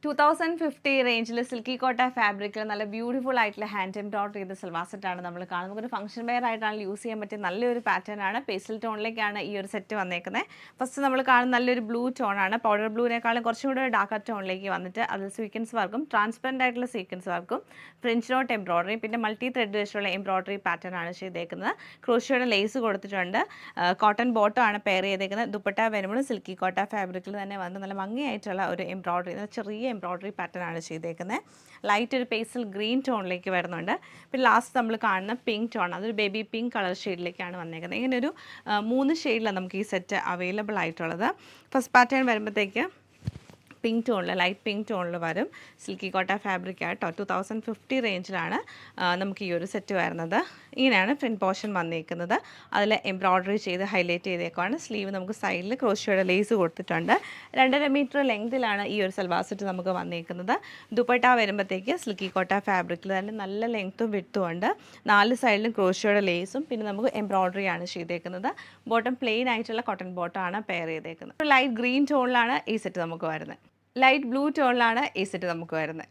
2050 റേഞ്ചിൽ സിൽക്കി കോട്ട ഫാബ്രിക്കിൽ നല്ല ബ്യൂട്ടിഫുൾ ആയിട്ടുള്ള ഹാൻഡ് എംബ്രോയിഡറി ചെയ്ത സൽവാർ സെറ്റാണ് നമ്മൾ കാണുന്നത്. നമുക്കൊരു ഫംഗ്ഷൻ വെയർ ആയിട്ടാണ് യൂസ് ചെയ്യാൻ പറ്റിയ നല്ലൊരു പാറ്റേൺ ആണ്. പേസ്റ്റൽ ടോണിലേക്കാണ് ഈ ഒരു സെറ്റ് വന്നേക്കുന്നത്. ഫസ്റ്റ് നമ്മൾ കാണുന്ന നല്ലൊരു ബ്ലൂ ടോണാണ്. പൗഡർ ബ്ലൂവിനേക്കാളും കുറച്ചും കൂടെ ഡാർക്കർ ടോണിലേക്ക് വന്നിട്ട് അതിൽ സ്വീക്വൻസ് വർക്കും ട്രാൻസ്പെറൻ്റ് ആയിട്ടുള്ള സ്വീക്വൻസ് വർക്കും ഫ്രഞ്ച് നോട്ട് എംബ്രോയിഡറി പിന്നെ മൾട്ടി ത്രെഡ് വെച്ചുള്ള എംബ്രോയിഡറി പാറ്റേൺ ആണ് ചെയ്തേക്കുന്നത്. ക്രോഷ്യയുടെ ലേസ് കൊടുത്തിട്ടുണ്ട്. കോട്ടൺ ബോട്ടം ആണ് പെയർ ചെയ്തേക്കുന്നത്. ദുപ്പട്ട വരുമ്പോൾ സിൽക്കി കോട്ട ഫാബ്രിക്കിൽ തന്നെ വന്ന് നല്ല ഭംഗിയായിട്ടുള്ള ഒരു എംബ്രോയിഡറി, ചെറിയ എംബ്രോയിഡറി പാറ്റേൺ ആണ് ചെയ്തേക്കുന്നത്. ലൈറ്റ് ഒരു പേസ്റ്റൽ ഗ്രീൻ ടോണിലേക്ക് വരുന്നുണ്ട്. പിന്നെ ലാസ്റ്റ് നമ്മൾ കാണുന്ന പിങ്ക് ടോൺ, അതൊരു ബേബി പിങ്ക് കളർ ഷെയ്ഡിലേക്കാണ് വന്നേക്കുന്നത്. ഇങ്ങനെ ഒരു 3 ഷെയ്ഡിലാണ് നമുക്ക് ഈ സെറ്റ് അവൈലബിൾ ആയിട്ടുള്ളത്. ഫസ്റ്റ് പാറ്റേൺ വരുമ്പോഴത്തേക്ക് പിങ്ക് ടോണിൽ, ലൈറ്റ് പിങ്ക് ടോണിൽ വരും. സിൽക്കി കോട്ട ഫാബ്രിക് ആയിട്ടോ. 2050 റേഞ്ചിലാണ് നമുക്ക് ഈ ഒരു സെറ്റ് വരുന്നത്. ഇങ്ങനെയാണ് ഫ്രണ്ട് പോർഷൻ വന്നിരിക്കുന്നത്. അതിൽ എംബ്രോയിഡറി ചെയ്ത് ഹൈലൈറ്റ് ചെയ്തേക്കുവാണ്. സ്ലീവ് നമുക്ക് സൈഡിൽ ക്രോഷ്യയുടെ ലേസ് കൊടുത്തിട്ടുണ്ട്. 2.5 മീറ്റർ ലെങ്തിലാണ് ഈ ഒരു സൽവാർ സെറ്റ് നമുക്ക് വന്നിരിക്കുന്നത്. ദുപ്പട്ട വരുമ്പോഴത്തേക്ക് സിൽക്കി കോട്ട ഫാബ്രിക്കിൽ തന്നെ നല്ല ലെങ്ത്തും വിട്ടും ഉണ്ട്. 4 സൈഡിലും ക്രോഷ്യയുടെ ലേസും പിന്നെ നമുക്ക് എംബ്രോയിഡറി ആണ് ചെയ്തേക്കുന്നത്. ബോട്ടം പ്ലെയിൻ ആയിട്ടുള്ള കോട്ടൺ ബോട്ടം ആണ് പെയർ ചെയ്തേക്കുന്നത്. ലൈറ്റ് ഗ്രീൻ ടോണിലാണ് ഈ സെറ്റ് നമുക്ക് വരുന്നത്. ലൈറ്റ് ബ്ലൂ ടോണിലാണ് ഈ സെറ്റ് നമുക്ക് വരുന്നത്.